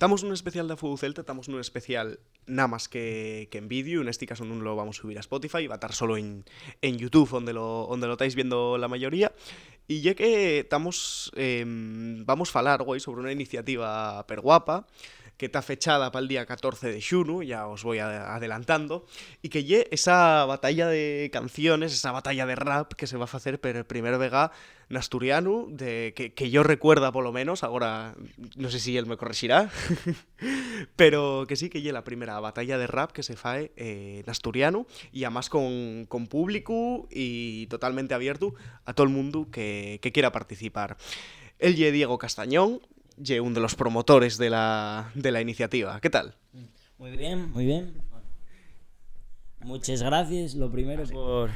Estamos nun especial da Fútbol Celta, estamos nun especial nada máis que en vídeo, en este caso non lo vamos a subir a Spotify, va a estar solo en YouTube, onde lo estáis viendo la mayoría. E ya que estamos, vamos falar hoy sobre unha iniciativa perguapa, que está fechada para el día 14 de xuno, ya os voy adelantando, y que lle esa batalla de canciones, esa batalla de rap que se va a facer per primer vega en asturiano, que yo recuerda polo menos, agora non sei si él me corregirá, pero que sí que lle la primera batalla de rap que se fae en asturiano, y además con público y totalmente abierto a todo el mundo que quiera participar. El lle Diego Castañón, lle un de los promotores de la iniciativa. ¿Qué tal? Muy bien, muy bien. Muchas gracias, lo primero por...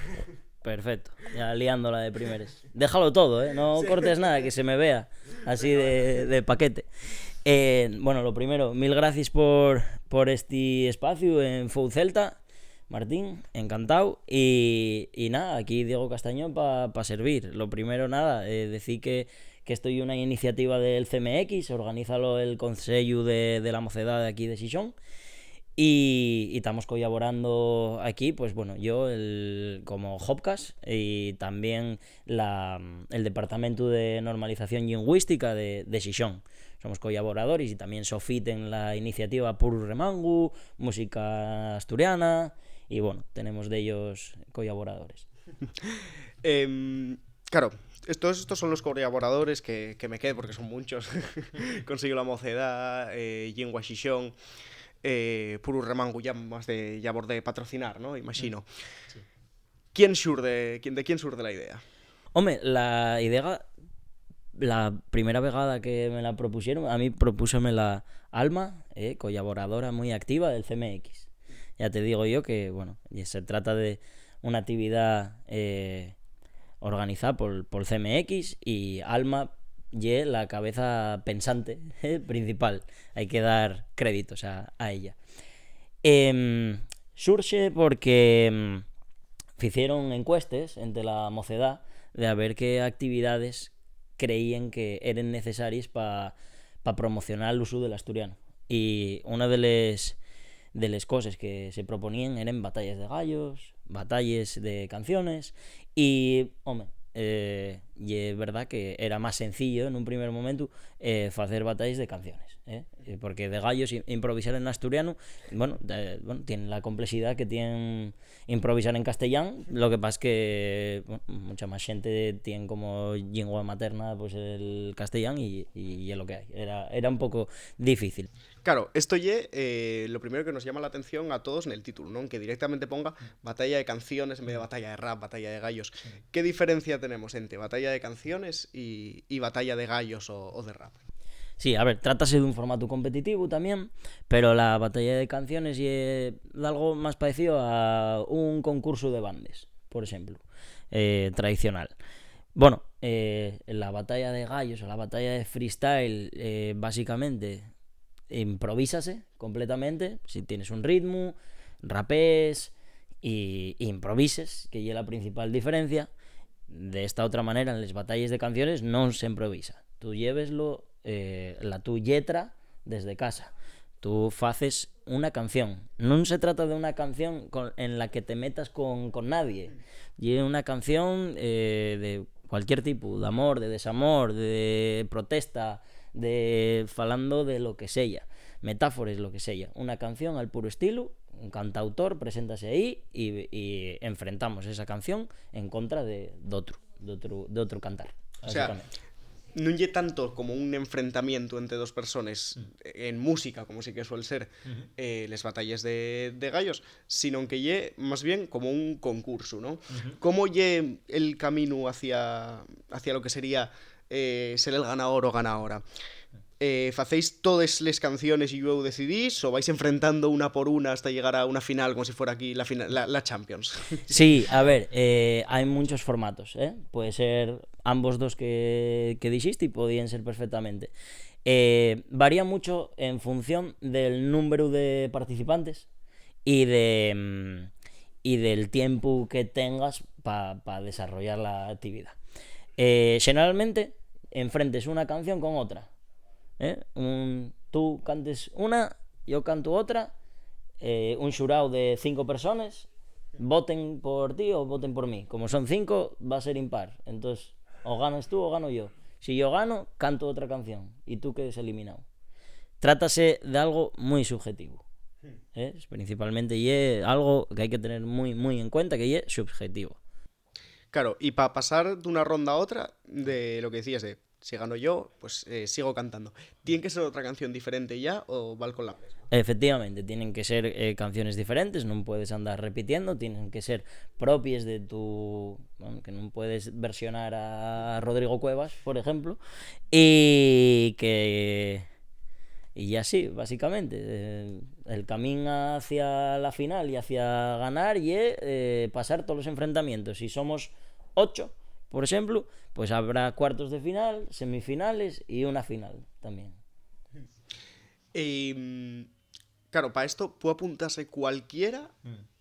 Perfecto, ya liándola de primeres. Déjalo todo, no cortes nada, que se me vea así de paquete. Bueno, lo primero, mil gracias por este espacio en Fútbol Celta. Martín, encantado. Y nada, aquí Diego Castañón para servir. Lo primero, nada, decir que esto es una iniciativa del CMX, organízalo el Consello de la Mocedad de aquí de Xixón. Y estamos colaborando aquí, pues bueno, yo como Hopcas y también el Departamento de Normalización Lingüística de Xixón. Somos colaboradores y también Sofit en la iniciativa Puru Remangu, Música Asturiana, y bueno, tenemos de ellos colaboradores. Claro, estos son los colaboradores que me quedé, porque son muchos. Consigo la Mocedad, Lingua Xixón, Puru Remangu ya abordé patrocinar, ¿no? Imagino. Sí. ¿De quién surde la idea? Hombre, la idea, la primera vegada que me la propusieron, a mí propúsome la Alma, colaboradora muy activa del CMX. Ya te digo yo que, bueno, se trata de una actividad organizada por el CMX, y Alma y la cabeza pensante principal. Hay que dar créditos a ella. Surge porque hicieron encuestas entre la mocedad de a ver qué actividades creían que eran necesarias para promocionar el uso del asturiano. Y una de las cosas que se proponían eran batallas de gallos, batallas de canciones, y, hombre, y es verdad que era más sencillo en un primer momento hacer batallas de canciones, porque de gallos improvisar en asturiano, bueno, tiene la complejidad que tiene improvisar en castellano. Lo que pasa es que mucha más gente tiene como lengua materna pues el castellano, y es lo que hay. Era un poco difícil. Claro, esto es lo primero que nos llama la atención a todos en el título, ¿no? Que directamente ponga batalla de canciones en vez de batalla de rap, batalla de gallos. ¿Qué diferencia tenemos entre batalla de canciones y batalla de gallos o de rap? Sí, a ver, trátase de un formato competitivo también, pero la batalla de canciones es algo más parecido a un concurso de bandas, por ejemplo, tradicional. Bueno, la batalla de gallos o la batalla de freestyle, básicamente improvísase completamente. Si tienes un ritmo, rapés y improvises, que es la principal diferencia. De esta otra manera, en las batallas de canciones no se improvisa. Tú lleveslo la tu letra desde casa. Tú haces una canción. No se trata de una canción en la que te metas con nadie. Y una canción de cualquier tipo, de amor, de desamor, de protesta, falando de lo que sea, metáforas, lo que sea. Una canción al puro estilo, un cantautor preséntase ahí y enfrentamos esa canción en contra de otro cantar. O sea, non lle tanto como un enfrentamiento entre dos personas en música, como sí que suele ser les batallas de gallos, sino que lle más bien como un concurso, ¿no? ¿Cómo lle el camino hacia lo que sería ser el ganador o ganadora? ¿Facéis todas las canciones y luego decidís, o vais enfrentando una por una hasta llegar a una final como si fuera aquí la Champions? Sí, a ver, hay muchos formatos, puede ser ambos dos que dijiste, y podían ser perfectamente. Varía mucho en función del número de participantes y del tiempo que tengas para desarrollar la actividad. Generalmente enfrentes una canción con otra. Tú cantes una, yo canto otra, un xurao de 5 personas, voten por ti o voten por mí. Como son 5, va a ser impar. Entonces, o ganas tú o gano yo. Si yo gano, canto otra canción y tú quedes eliminado. Trátase de algo muy subjetivo. Principalmente y es algo que hay que tener muy, muy en cuenta, que es subjetivo. Claro, y para pasar de una ronda a otra, de lo que decías de si gano yo, pues sigo cantando. ¿Tiene que ser otra canción diferente ya o val con la misma? Efectivamente, tienen que ser canciones diferentes, non puedes andar repitiendo, tienen que ser propias de tu... Bueno, que non puedes versionar a Rodrigo Cuevas, por ejemplo, y que... Y así, básicamente, el camino hacia la final y hacia ganar y pasar todos los enfrentamientos. Si somos 8, por ejemplo, pues habrá cuartos de final, semifinales y una final también. Claro, para esto puede apuntarse cualquiera.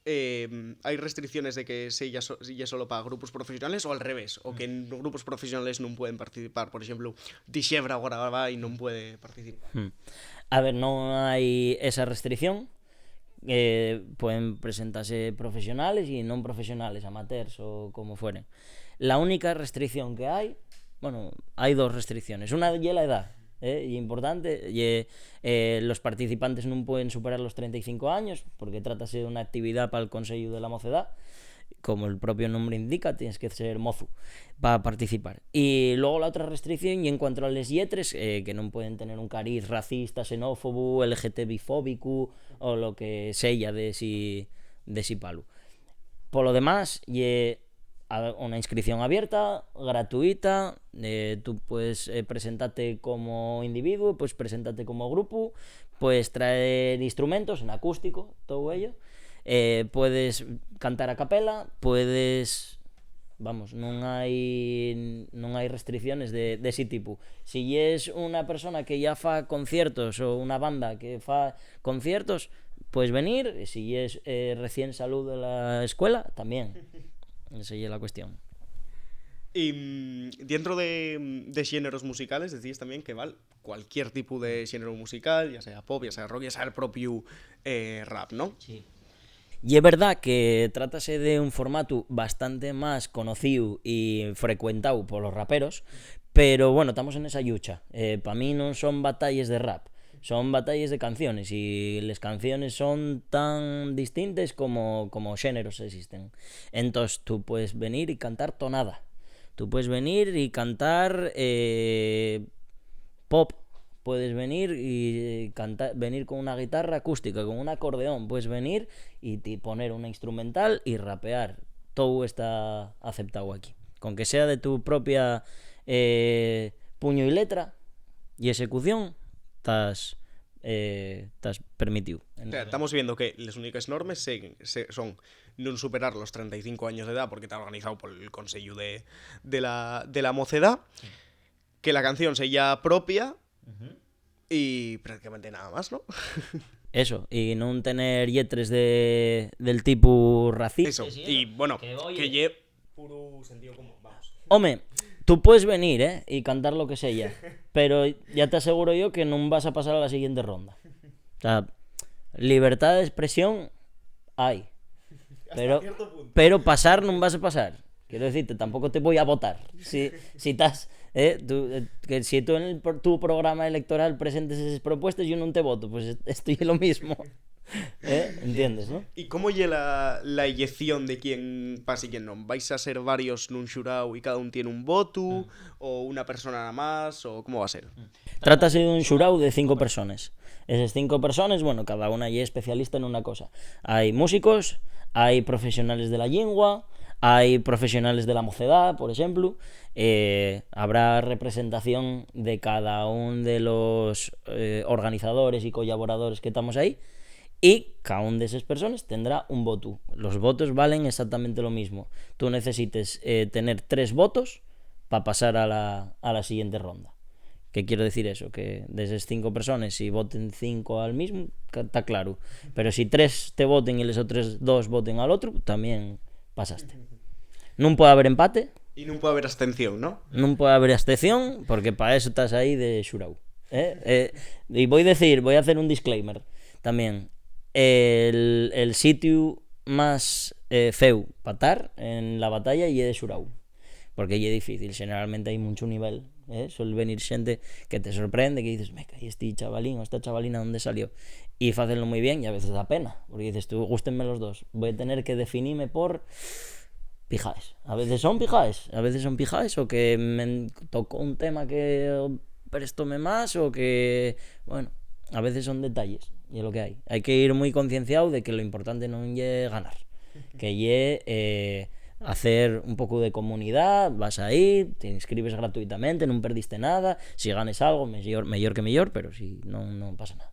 Hay restricciones de que sea solo para grupos profesionales o al revés, o que en grupos profesionales no pueden participar. Por ejemplo, Dixebra ahora va y no puede participar. A ver, no hay esa restricción. Pueden presentarse profesionales y no profesionales, amateurs o como fueren. La única restricción que hay, bueno, hay dos restricciones. Una es la edad. Y importante, los participantes non pueden superar los 35 años porque trátase de una actividad para el Consello de la Mocedad, como el propio nombre indica, tienes que ser mozo para participar. Y luego la otra restricción y en cuanto a les lletres, que non pueden tener un cariz racista, xenófobo, LGTBI-fóbico o lo que sella de si palo. Por lo demás, una inscripción abierta, gratuita, tú puedes presentarte como individuo, puedes presentarte como grupo, puedes traer instrumentos en acústico, todo ello, puedes cantar a capela, puedes... Vamos, non hai restricciones de ese tipo. Si es una persona que ya fa conciertos o una banda que fa conciertos, puedes venir. Si es recién salud de la escuela, también. Esa es la cuestión. Y dentro de géneros musicales decís también que vale cualquier tipo de género musical, ya sea pop, ya sea rock, ya sea el propio rap, ¿no? Sí. Y es verdad que trátase de un formato bastante más conocido y frecuentado por los raperos, pero bueno, estamos en esa lucha. Para mí no son batallas de rap, son batallas de canciones y las canciones son tan distintas como géneros existen. Entonces tú puedes venir y cantar tonada, tú puedes venir y cantar pop, puedes venir y venir con una guitarra acústica, con un acordeón, puedes venir y poner una instrumental y rapear. Todo está aceptado aquí. Con que sea de tu propia puño y letra y ejecución, estás permitido. O sea, estamos viendo que las únicas normas son non superar los 35 años de edad porque está organizado por el Consello de la Mocedad, sí. Que la canción sea propia. Y prácticamente nada más, ¿no? Eso, y non tener lletres del tipo racista. Eso, y bueno, que lle puro sentido común, vamos. Home, tú puedes venir, y cantar lo que sea, pero ya te aseguro yo que non vas a pasar a la siguiente ronda. O sea, libertad de expresión hay, pero pasar non vas a pasar. Quiero decirte, tampoco te voy a votar. Si estás... que si tú en tu programa electoral presentes esas propuestas, yo no te voto, pues estoy en lo mismo. ¿Entiendes, no? ¿Y cómo llega la elección de quién pasa y quién no? ¿Vais a ser varios nun xurao y cada uno tiene un voto? ¿O una persona nada más? ¿O cómo va a ser? Trátase de un xurao de 5 personas. Esas 5 personas, bueno, cada una ya es especialista en una cosa. Hay músicos, hay profesionales de la lengua, hay profesionales de la mocedad, por ejemplo. Habrá representación de cada uno de los organizadores y colaboradores que estamos ahí, y cada una de esas personas tendrá un voto. Los votos valen exactamente lo mismo. Tú necesites tener 3 votos para pasar a la siguiente ronda. ¿Qué quiero decir eso? Que de esas 5 personas, si voten 5 al mismo, está claro. Pero si 3 te voten y los otros 2 voten al otro, también pasaste. Non puede haber empate. Y non puede haber abstención, ¿no? Non puede haber abstención, porque para eso estás aí de xurau. Y voy a hacer un disclaimer también. El sitio más feu para estar en la batalla y de Xurau. Porque é difícil, generalmente hai mucho nivel, suele venir xente que te sorprende, que dices, meca, y este chavalín o esta chavalina dónde salió, y facenlo muy bien, y a veces da pena, porque dices, tú, gústenme los dos, voy a tener que definirme por pijaes, a veces son pijaes, o que me tocó un tema que prestóme más, o que, bueno, a veces son detalles, y es lo que hay que ir muy concienciado de que lo importante non lle ganar, que lle hacer un pouco de comunidad, vas aí, te inscribes gratuitamente, non perdiste nada, si ganes algo, mellor que mellor, pero si non pasa nada.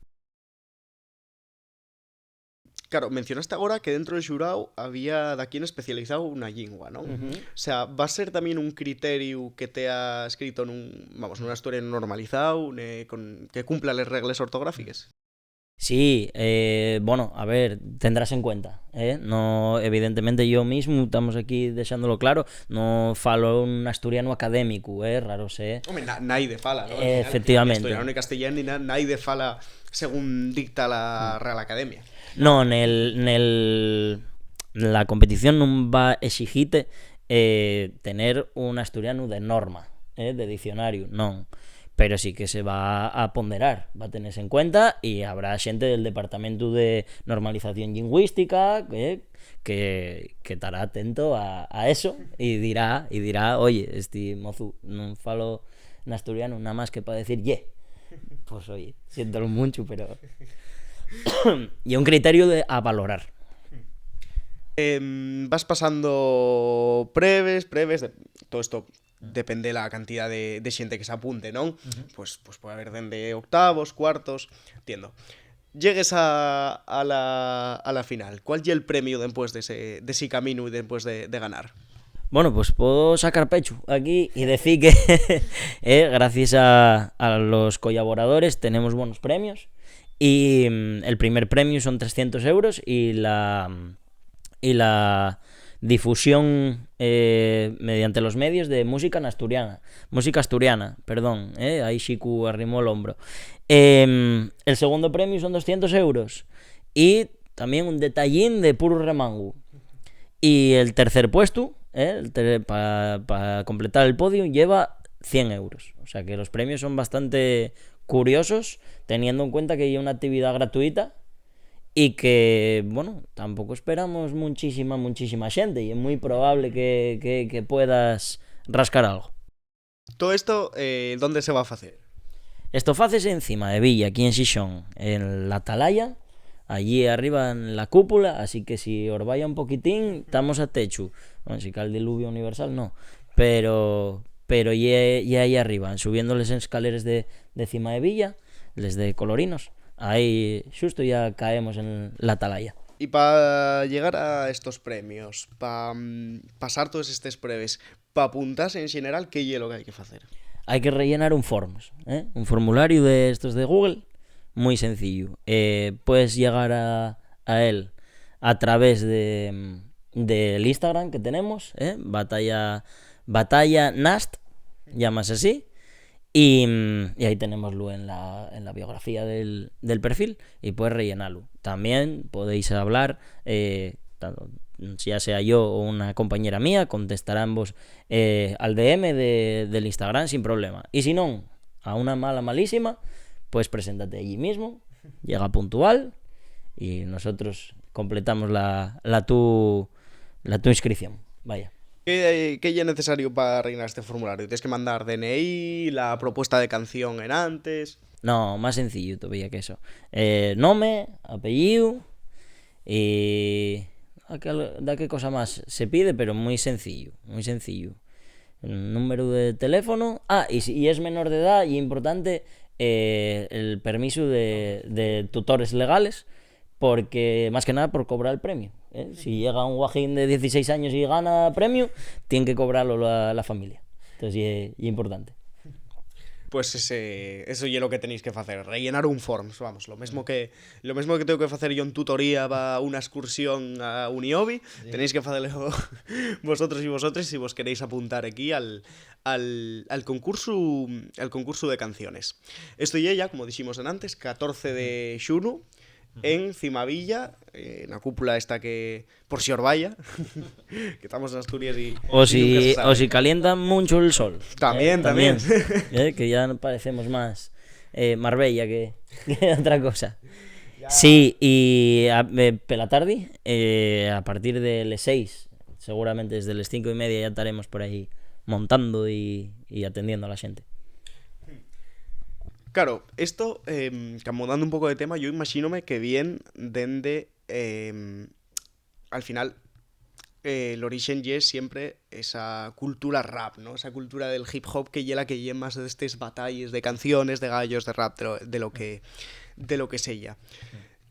Claro, mencionaste agora que dentro de Xurau había daqui en especializado unha lingua, non? O sea, va a ser tamén un criterio que te ha escrito nunha historia normalizado, que cumpla las reglas ortográficas? Sí, bueno, a ver, tendrás en cuenta, no, evidentemente yo mismo, estamos aquí dejándolo claro, no falo un asturiano académico, raro sé. Hombre, naide fala, ¿no? Efectivamente. Asturiano ni castellano ni naide fala según dicta la Real Academia. No, la competición non va a exigirte tener un asturiano de norma, de diccionario, non. Pero sí que se va a ponderar, va a tenerse en cuenta, y habrá xente del Departamento de Normalización Lingüística que estará atento a eso y dirá, oye, este mozu non falo en asturiano nada más que para decir pues oye, siéntolo mucho, pero y un criterio a valorar. Vas pasando breves, todo esto depende la cantidad de xente que se apunte, non? Pues puede haber dende octavos, cuartos, entiendo. Llegues a la final, ¿cuál es el premio después de ese camino y después de ganar? Bueno, pues puedo sacar pecho aquí y decir que gracias a los colaboradores tenemos buenos premios, y el primer premio son 300 euros y la difusión mediante los medios de música asturiana, ahí Xicu arrimó el hombro. El segundo premio son 200 euros y también un detallín de puro remango. Y el tercer puesto, para completar el podio, lleva 100 euros. O sea que los premios son bastante curiosos, teniendo en cuenta que hay una actividad gratuita y que, bueno, tampoco esperamos muchísima xente, y es muy probable que puedas rascar algo. Todo esto, ¿dónde se va a hacer? Esto facese encima de Villa, aquí en Xixón, en la Atalaya, allí arriba en la cúpula, así que si os vaya un poquitín, estamos a techo. Bueno, si cae el diluvio universal, no, pero y ahí arriba, subiendo las escaleras de cima de Villa, les de Colorinos, ahí justo ya caemos en la Atalaya. Y para llegar a estos premios, para pasar todas estas pruebas, para apuntarse en general, ¿qué es lo que hay que hacer? Hay que rellenar un un formulario de estos de Google, muy sencillo. Puedes llegar a él a través del Instagram que tenemos, Batalla Nast, llamas así, y ahí tenemoslo en la biografía del perfil, y puedes rellenarlo. También podéis hablar, ya sea yo o una compañera mía, contestarán vos al DM del Instagram sin problema. Y si no, a una malísima, pues preséntate allí mismo, llega puntual y nosotros completamos la tu inscripción. Vaya. ¿Qué es necesario para rellenar este formulario? ¿Tienes que mandar DNI, la propuesta de canción en antes? No, más sencillo todavía que eso. Nombre, apellido y... ¿Da qué cosa más se pide? Pero muy sencillo. El número de teléfono. Y si es menor de edad, y importante, el permiso de tutores legales, porque más que nada por cobrar el premio. Si llega un guajín de 16 años y gana premio, tiene que cobrarlo la familia. Entonces es importante. pues eso é lo que tenéis que facer, rellenar un forms, vamos, lo mesmo que tengo que facer yo en tutoría para unha excursión a Uniobi, tenéis que facerlo vosotros y vosotras si vos queréis apuntar aquí al concurso de canciones. Esto ya, como dijimos antes, 14 de xunu, en Cimavilla, na cúpula esta que por si os vaya, que estamos en Asturias y o si calienta mucho el sol. También. Que ya parecemos más Marbella que otra cosa. Sí, y pela tarde, a partir de las 6, seguramente desde las 5:30 ya estaremos por ahí montando y atendiendo a la gente. Claro, esto, camudando un poco de tema, yo imagínome que bien dende, al final, el origen es siempre esa cultura rap, ¿no? Esa cultura del hip hop que lleva más de estas batallas de canciones, de gallos, de rap, de lo que sella.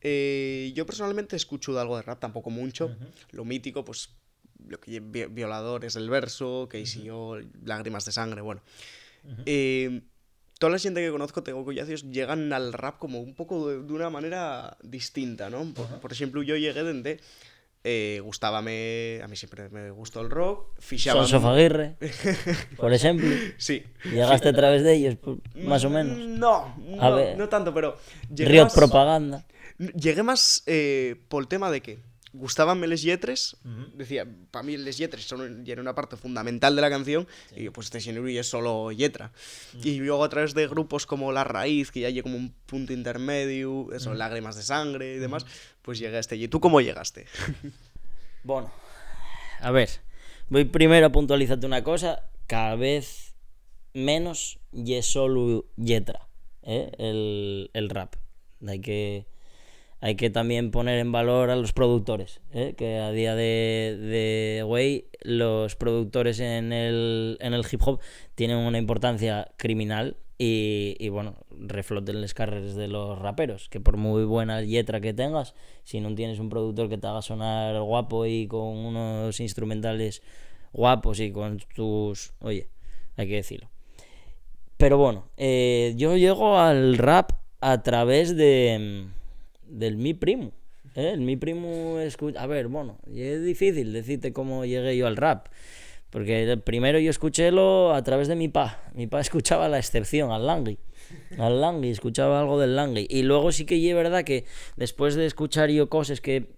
Yo personalmente escucho algo de rap, tampoco mucho. Lo mítico, pues, lo que Violadores del verso, Casey O, Lágrimas de sangre, bueno. Toda la gente que conozco, tengo collacios, llegan al rap como un poco de una manera distinta, ¿no? Por ejemplo, yo llegué desde... a mí siempre me gustó el rock, fichaba... Sonso Aguirre, por ejemplo. Sí. ¿Llegaste a través de ellos, más o menos? No tanto, pero... Riot Propaganda. Llegué más por el tema de que gustabanme les lletres, decía, para mí les lletres eran una parte fundamental de la canción, y pues este género es solo letra. Y luego a través de grupos como La Raíz, que ya llega como un punto intermedio, eso, Lágrimas de sangre y demás, pues llegué a este. ¿Y tú cómo llegaste? Bueno, a ver, voy primero a puntualizarte una cosa, cada vez menos y es solo letra, el rap. Hay que también poner en valor a los productores, que a día de hoy los productores en el hip hop tienen una importancia criminal y bueno, refloten las carreras de los raperos, que por muy buena letra que tengas, si no tienes un productor que te haga sonar guapo y con unos instrumentales guapos y con tus... Oye, hay que decirlo. Pero bueno, yo llego al rap a través del mi primo. El mi primo escucha... A ver, bueno, es difícil decirte cómo llegué yo al rap, porque primero yo escuchélo a través de mi pa. Mi pa escuchaba La Excepción, al Langui, escuchaba algo del Langui. Y luego sí que es verdad que después de escuchar yo cosas que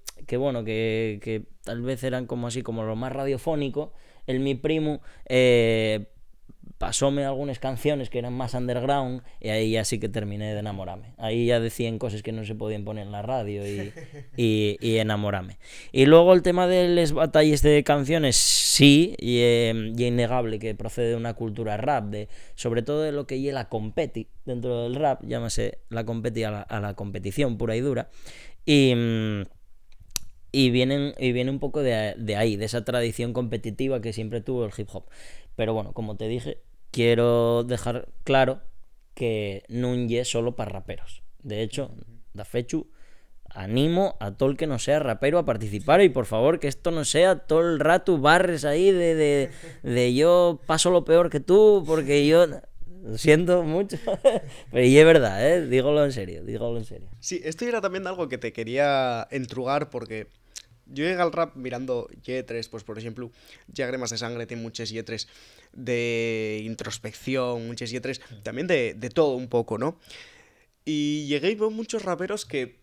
tal vez eran como así, como lo más radiofónico, el mi primo pasóme algunas canciones que eran más underground y ahí ya sí que terminé de enamorarme. Ahí ya decían cosas que no se podían poner en la radio y enamorarme. Y luego el tema de las batallas de canciones, sí, y innegable que procede de una cultura rap, sobre todo de lo que es la competi dentro del rap, llámase la competi a la competición pura y dura. Y viene un poco de ahí, de esa tradición competitiva que siempre tuvo el hip hop. Pero bueno, como te dije, quiero dejar claro que no es solo para raperos. De hecho, da fechu, animo a todo el que no sea rapero a participar, y por favor que esto no sea todo el rato barres ahí de yo paso lo peor que tú, porque yo... Lo siento mucho, pero y es verdad, dígalo en serio. Sí, esto era también algo que te quería entrugar, porque yo llegué al rap mirando lletres, pues por ejemplo, Lágrimas de sangre tiene muchas lletres de introspección, muchas lletres también de todo un poco, ¿no? Y llegué y veo muchos raperos que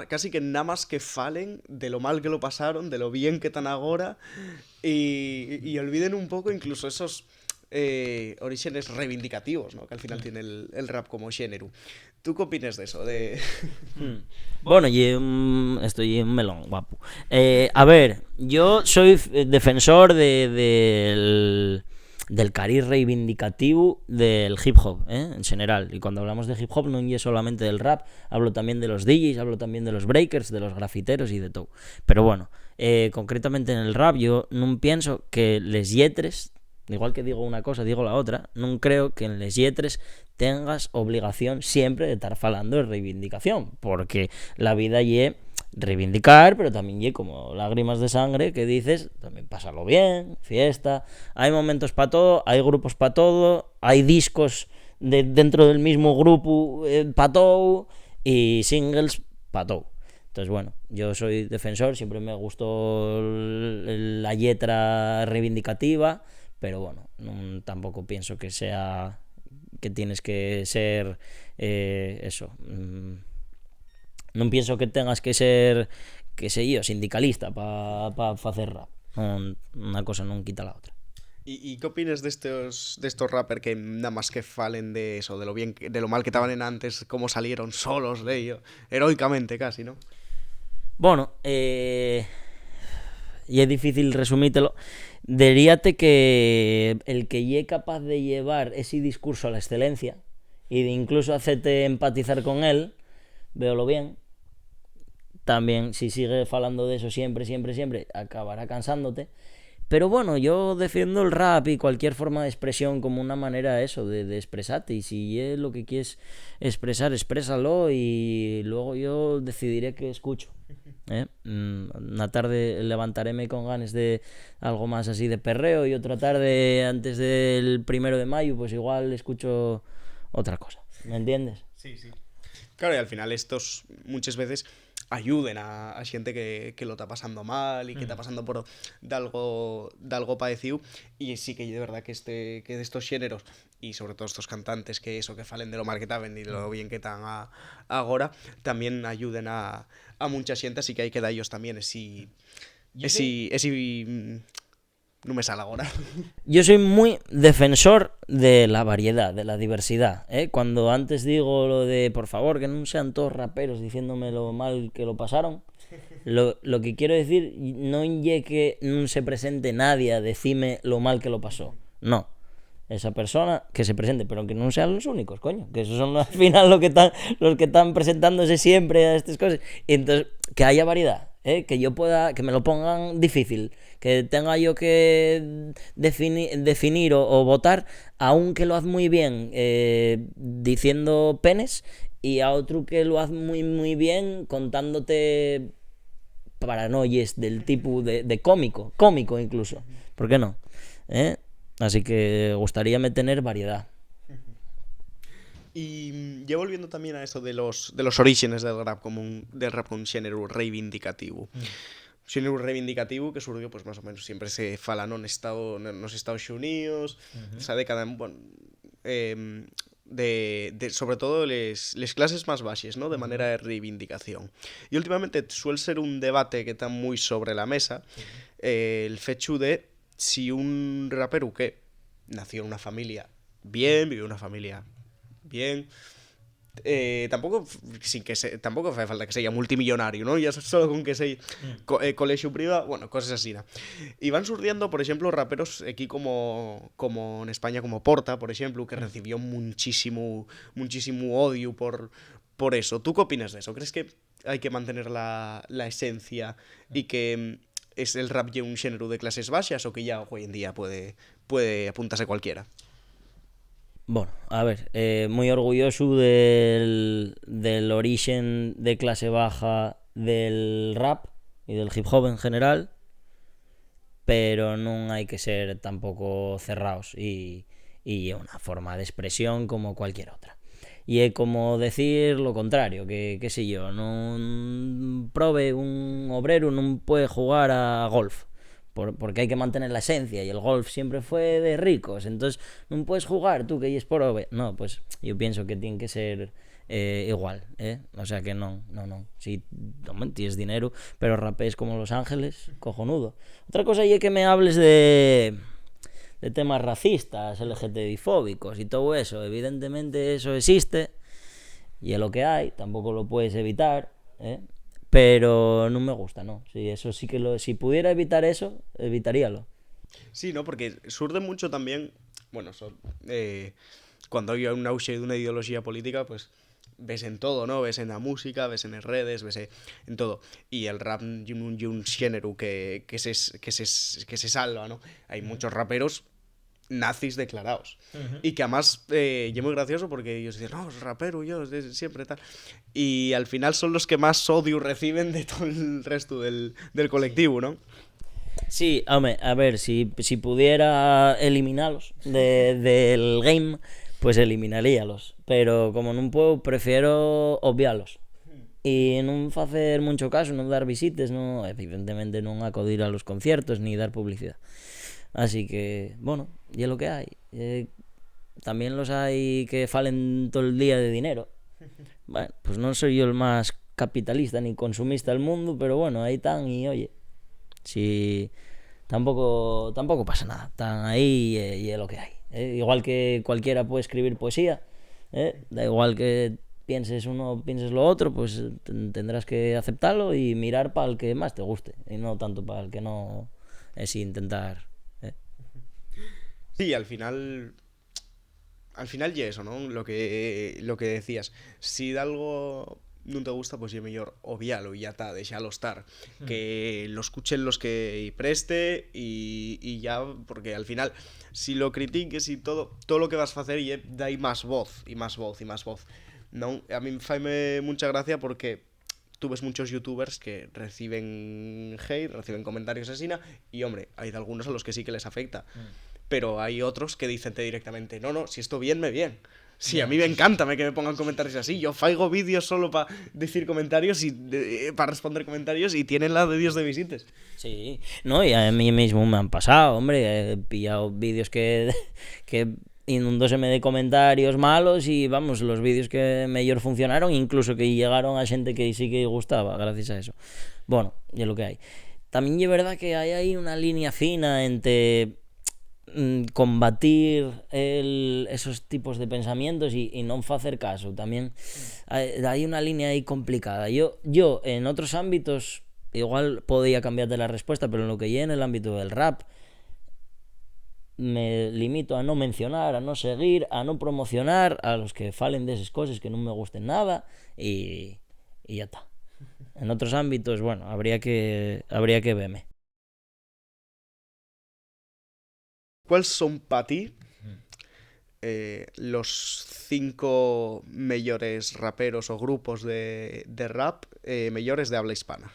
casi que nada más que falen de lo mal que lo pasaron, de lo bien que están ahora, y olviden un poco incluso esos orígenes reivindicativos, ¿no? Que al final tiene el rap como género. ¿Tú qué opinas de eso? Bueno, estoy un melón guapo. A ver, yo soy defensor del cariz reivindicativo del hip hop, en general. Y cuando hablamos de hip hop no es solamente del rap, hablo también de los DJs, hablo también de los breakers, de los grafiteros y de todo. Pero bueno, concretamente en el rap yo no pienso que les lletres, igual que digo una cosa, digo la otra, no creo que en les lletres tengas obligación siempre de estar falando de reivindicación, porque la vida reivindicar, pero también hay como lágrimas de sangre que dices, también pásalo bien, fiesta, hay momentos para todo, hay grupos para todo, hay discos dentro del mismo grupo para todo y singles para todo. Entonces, bueno, yo soy defensor, siempre me gustó la letra reivindicativa, pero bueno, tampoco pienso que sea que tienes que ser eso. Non pienso que tengas que ser, que sei yo, sindicalista para facer rap. Unha cosa non quita la outra. ¿Y qué opinas de estos rappers que nada más que falen de eso, de lo bien, de lo mal que estaban en antes, cómo salieron solos de ello, heroicamente casi, ¿no? Bueno, y es difícil resumítelo. Diríate que el que lle capaz de llevar ese discurso a la excelencia y de incluso hacerte empatizar con él, véolo bien. También, si sigue falando de eso siempre, siempre, siempre, acabará cansándote. Pero bueno, yo defiendo el rap y cualquier forma de expresión como una manera eso, de expresarte. Y si es lo que quieres expresar, exprésalo y luego yo decidiré qué escucho. Una tarde levantaréme con ganas de algo más así de perreo y otra tarde antes del 1 de mayo pues igual escucho otra cosa. ¿Me entiendes? Sí, sí. Claro, y al final estos muchas veces ayuden a xente que lo está pasando mal y que está pasando por de algo parecido, y sí que de verdad que de estos géneros y sobre todo estos cantantes que eso que falen de lo mal que estaban y de lo bien que están agora también ayuden a mucha xente, así que hay que darlos también no me sale ahora. Yo soy muy defensor de la variedad, de la diversidad. Cuando antes digo lo de, por favor, que no sean todos raperos diciéndome lo mal que lo pasaron, lo que quiero decir no es que no se presente nadie a decirme lo mal que lo pasó. No. Esa persona que se presente, pero que no sean los únicos, coño, que esos son al final los que están presentándose siempre a estas cosas. Y entonces, que haya variedad, que yo pueda, que me lo pongan difícil, que tenga yo que definir o votar a un que lo hace muy bien diciendo penes y a otro que lo hace muy muy bien contándote paranoies del tipo de cómico incluso, ¿por qué no? Así que gustaríame tener variedad. Y ya volviendo también a eso de los orígenes del rap como un género reivindicativo. Género reivindicativo que surgió, pues más o menos siempre se fala en los Estados Unidos, esa década, bueno, sobre todo les clases más baixes, ¿no? De manera de reivindicación. Y últimamente suele ser un debate que está muy sobre la mesa, el fechu de si un rapero que nació en una familia bien, vivió en una familia bien, tampoco tampoco hace falta que sea multimillonario, ¿no? Ya solo con que sea colegio privado, bueno, cosas así, ¿no? Y van surgiendo, por ejemplo, raperos aquí como en España, como Porta, por ejemplo, que recibió muchísimo odio por eso. ¿Tú qué opinas de eso? ¿Crees que hay que mantener la esencia y que es el rap ya un género de clases bajas o que ya hoy en día puede apuntarse cualquiera? Bueno, a ver, muy orgulloso del origen de clase baja del rap y del hip hop en general, pero non hai que ser tampouco cerrados e é unha forma de expresión como cualquier outra. E é como decir lo contrario, que sei yo, non prove un obrero non pode jugar a golf, porque hai que mantener la esencia e el golf siempre fue de ricos, entonces non puedes jugar tú que es prove. No, pues yo pienso que tiene que ser igual, o sea que non. Si tienes dinero, pero rapés como Los Ángeles, cojonudo. Otra cosa é que me hables de temas racistas, LGTBI-fóbicos y todo eso. Evidentemente eso existe y es lo que hay, tampoco lo puedes evitar, pero no me gusta, ¿no? Si eso sí que si pudiera evitar eso, evitaríalo. Sí, ¿no? Porque surge mucho también, bueno, cuando hay un auge de una ideología política, pues ves en todo, ¿no? Ves en la música, ves en las redes, ves en todo. Y el rap y un género que se salva, ¿no? Hay muchos raperos nazis declarados. Y que además es muy gracioso porque ellos dicen, no, es rapero, yo siempre tal. Y al final son los que más odio reciben de todo el resto del colectivo, ¿no? Sí, hombre, a ver, si pudiera eliminarlos del game, pues eliminaríalos. Pero como non puedo, prefiero obviarlos. E non facer mucho caso, non dar visites, non, evidentemente non acudir a los conciertos ni dar publicidad. Así que, bueno, y es lo que hay. También los hay que falen todo el día de dinero. Bueno, pues no soy yo el más capitalista ni consumista del mundo, pero bueno, ahí están y oye, si tampoco pasa nada, están ahí y es lo que hay. Igual que cualquiera puede escribir poesía, da igual que pienses uno o pienses lo otro, pues tendrás que aceptarlo y mirar para el que más te guste y no tanto para el que no, es intentar. Sí, al final y eso, ¿no? Lo que decías. Si de algo no te gusta, pues ya mejor obvialo y ya está, déjalo estar. Que lo escuchen los que preste y ya, porque al final, si lo critiques y todo lo que vas a hacer, ya da ahí más voz, y más voz, y más voz. ¿No? A mí me faime mucha gracia porque tú ves muchos youtubers que reciben hate, reciben comentarios así, y hombre, hay de algunos a los que sí que les afecta. Pero hay otros que dicen directamente, no, si esto bien, me bien. Sí, a mí me encanta que me pongan comentarios así. Yo faigo vídeos solo para decir comentarios y para responder comentarios y tienen la de Dios de visitas. Sí, no, y a mí mismo me han pasado, hombre, he pillado vídeos que inundóseme de comentarios malos y vamos, los vídeos que mejor funcionaron, incluso que llegaron a gente que sí que gustaba gracias a eso. Bueno, y es lo que hay. También es verdad que hay ahí una línea fina entre combatir esos tipos de pensamientos y no hacer caso. También hay una línea ahí complicada. Yo en otros ámbitos igual podía cambiarte la respuesta, pero en lo que yo en el ámbito del rap me limito a no mencionar, a no seguir, a no promocionar a los que falen de esas cosas que no me gusten nada y ya está. En otros ámbitos, bueno, habría que verme. ¿Cuáles son para ti los 5 mejores raperos o grupos de rap mejores de habla hispana?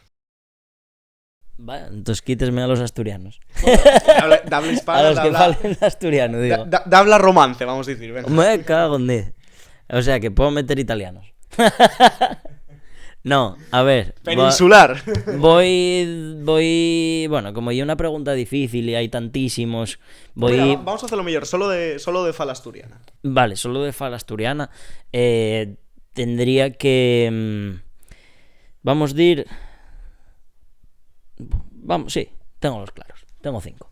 Vale, entonces quítesme a los asturianos. Bueno, de habla hispana, a los que falen asturiano, digo. De habla romance, vamos a decir. Venga. Me cago en 10. O sea que puedo meter italianos. No, a ver. Peninsular. Voy. Bueno, como hay una pregunta difícil y hay tantísimos. Mira, vamos a hacerlo mejor, solo de fala asturiana. Vale, solo de fala asturiana. Tendría que. Vamos a ir. Vamos, sí, tengo los claros. Tengo 5.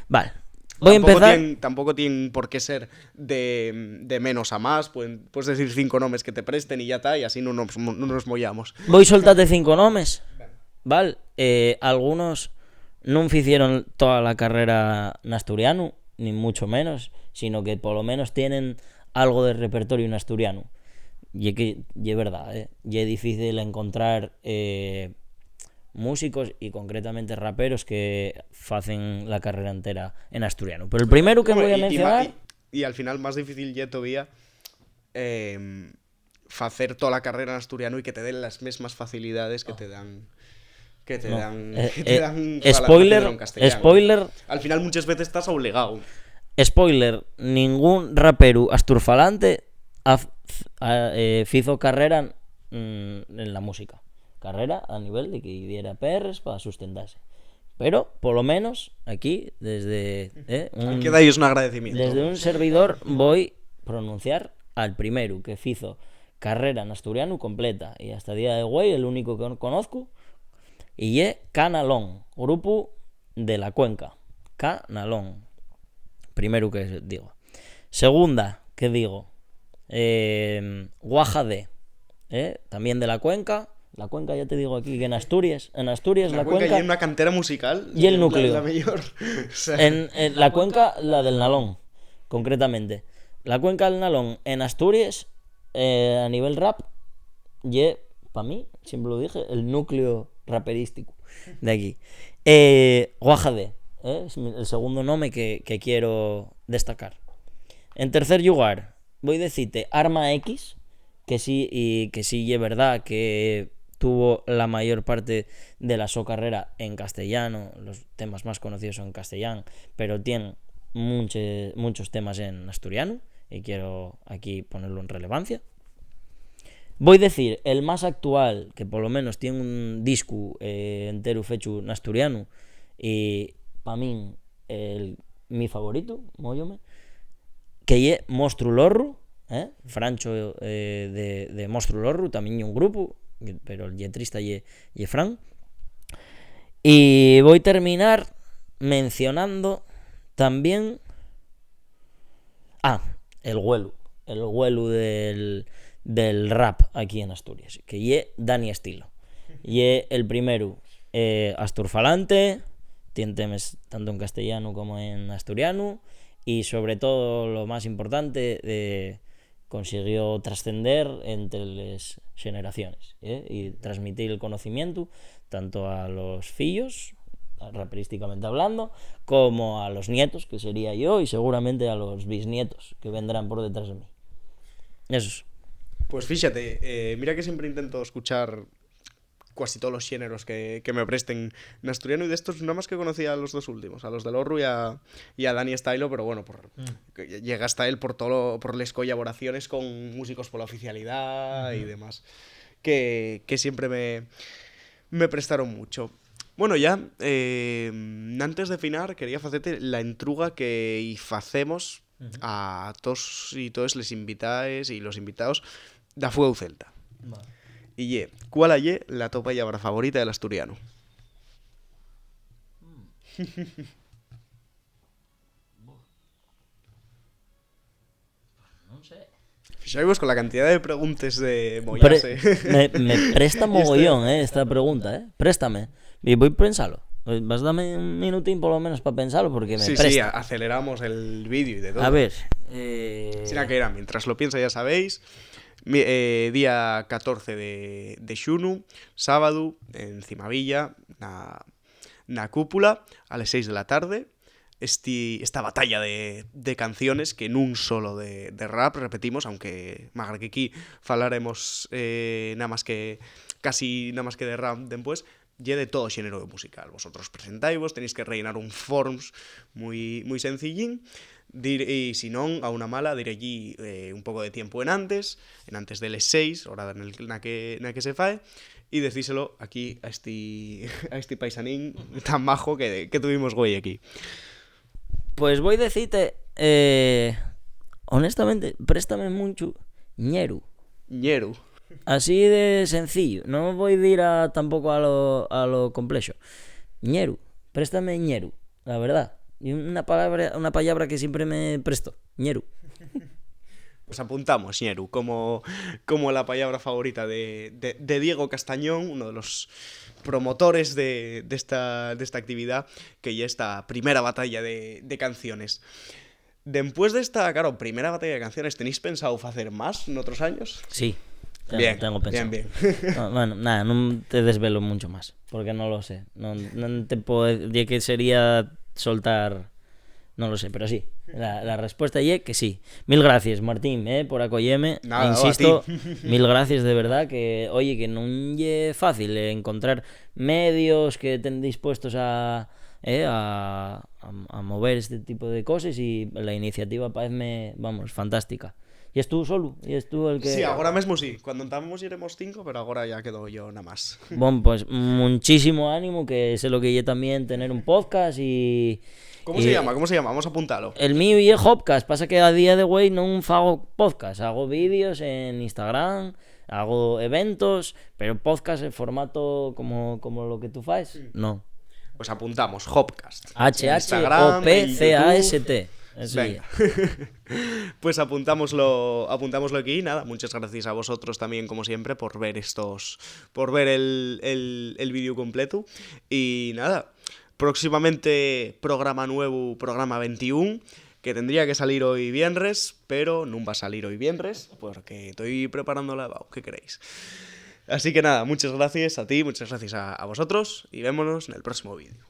Vale. Voy a empezar. Tampoco tienen por qué ser de menos a más. Puedes decir 5 nombres que te presten y ya está, y así no nos mollamos. Voy a soltarte 5 nombres. Vale. Algunos no hicieron toda la carrera en asturiano, ni mucho menos, sino que por lo menos tienen algo de repertorio en asturiano. Y es verdad, y es difícil encontrar músicos y concretamente raperos que hacen la carrera entera en asturiano. Pero el primero que voy a mencionar... Y al final más difícil ya todavía hacer toda la carrera en asturiano y que te den las mismas facilidades que te dan... Spoiler. Al final muchas veces estás obligado. Spoiler, ningún rapero asturfalante hizo carrera en la música. Carrera a nivel de que diera PRs para sustentarse. Pero, por lo menos, aquí, desde que dais un agradecimiento. Desde un servidor voy a pronunciar al primero que hizo carrera en asturiano completa y hasta día de hoy el único que conozco y es Canalón, grupo de la Cuenca. Canalón. Primero que digo. Segunda que digo, Guajade, también de la Cuenca. La Cuenca, ya te digo aquí, que en Asturias la Cuenca hay una cantera musical y el núcleo. La mayor. O sea... en la Cuenca, la del Nalón, concretamente. La Cuenca del Nalón en Asturias, a nivel rap, y para mí, siempre lo dije, el núcleo raperístico de aquí. Guajade, Es el segundo nombre que quiero destacar. En tercer lugar, voy a decirte Arma X, que sí, y que sí es verdad que tuvo la mayor parte de la su carrera en castellano, los temas más conocidos son en castellano, pero tiene muchos temas en asturiano, y quiero aquí ponerlo en relevancia. Voy a decir el más actual, que por lo menos tiene un disco entero fecho en asturiano, y para mí mi favorito, móllome, que es Monstru Lorru, Francho de Monstru Lorru, también un grupo, pero el letrista y Fran. Y voy a terminar mencionando también el Huelu del rap aquí en Asturias, que es Dani Estilo. Y el primero asturfalante, tiene temas tanto en castellano como en asturiano, y sobre todo lo más importante, consiguió trascender entre las generaciones y transmitir el conocimiento tanto a los fillos, raperísticamente hablando, como a los nietos, que sería yo, y seguramente a los bisnietos que vendrán por detrás de mí. Eso es. Pues fíjate, mira que siempre intento escuchar casi todos los géneros que me presten en asturiano, y de estos nada más que conocía a los dos últimos, a los del Orru y a Dani Stylo, pero bueno, llega hasta él por las colaboraciones con músicos por la oficialidad y demás, que siempre me prestaron mucho. Bueno, ya, antes de finar, quería hacerte la entruga que facemos a todos y todas les invitaes y los invitados da Fuego Celta. Vale. Y ¿cuál es la topa palabra favorita del asturiano? No sé. Fixaos con la cantidad de preguntas de mollase. Me presta mogollón esta pregunta, Préstame. Y voy a pensarlo. Vas a darme un minutín por lo menos para pensarlo, porque me Sí, presta. sí, aceleramos el vídeo y de todo. A ver. Será que era, mientras lo piensa ya sabéis, día 14 de xunu, sábado, en Cimavilla, na cúpula, a las 6 de la tarde, esta batalla de canciones que nun solo de rap, repetimos, aunque magar que aquí falaremos nada más que de rap después, lle de todo xénero de musical. Vosotros presentáis, tenéis que rellenar un forms muy sencillín, y si non, a una mala, diré allí un pouco de tiempo en antes de les 6, hora na que se fae, y decíselo aquí a este paisanín tan majo que tuvimos güey aquí. Pues voy a decirte, honestamente, préstame mucho ñeru. Ñeru. Así de sencillo. No voy a ir tampoco a lo complejo. Ñeru. Préstame ñeru, la verdad. Y una palabra que siempre me presto. Ñeru. Pues apuntamos ñeru como la palabra favorita de Diego Castañón, uno de los promotores de esta actividad, que ya esta primera batalla de canciones. Después de esta, claro, primera batalla de canciones, ¿tenéis pensado hacer más en otros años? Sí. Bien, tengo pensado. bien. No, bueno, nada, no te desvelo mucho más, porque no lo sé. No te puedo decir que sería soltar. No lo sé, pero sí. La respuesta es que sí. Mil gracias, Martín, por acogerme. Nada, Insisto, a ti. mil gracias de verdad. Que, oye, que no es fácil encontrar medios que estén dispuestos a mover este tipo de cosas, y la iniciativa parece, vamos, fantástica. ¿Y es tú solo? ¿Y es tú el que...? Sí, ahora mismo sí. Cuando entramos iremos 5, pero ahora ya quedo yo nada más. Bueno, pues muchísimo ánimo, que sé lo que yo también tener un podcast y... ¿Cómo se llama? Vamos a apuntarlo. El mío y el Hopcast. Pasa que a día de hoy no hago podcast. Hago vídeos en Instagram, hago eventos, pero podcast en formato como lo que tú haces, no. Pues apuntamos, Hopcast. H-H-O-P-C-A-S-T. Venga. Pues apuntámoslo aquí. Nada, muchas gracias a vosotros también, como siempre, por ver el vídeo completo. Y nada, próximamente programa nuevo, programa 21, que tendría que salir hoy viernes, pero no va a salir hoy viernes porque estoy preparando la BAU, ¿qué queréis? Así que nada, muchas gracias a ti, muchas gracias a vosotros, y vémonos en el próximo vídeo.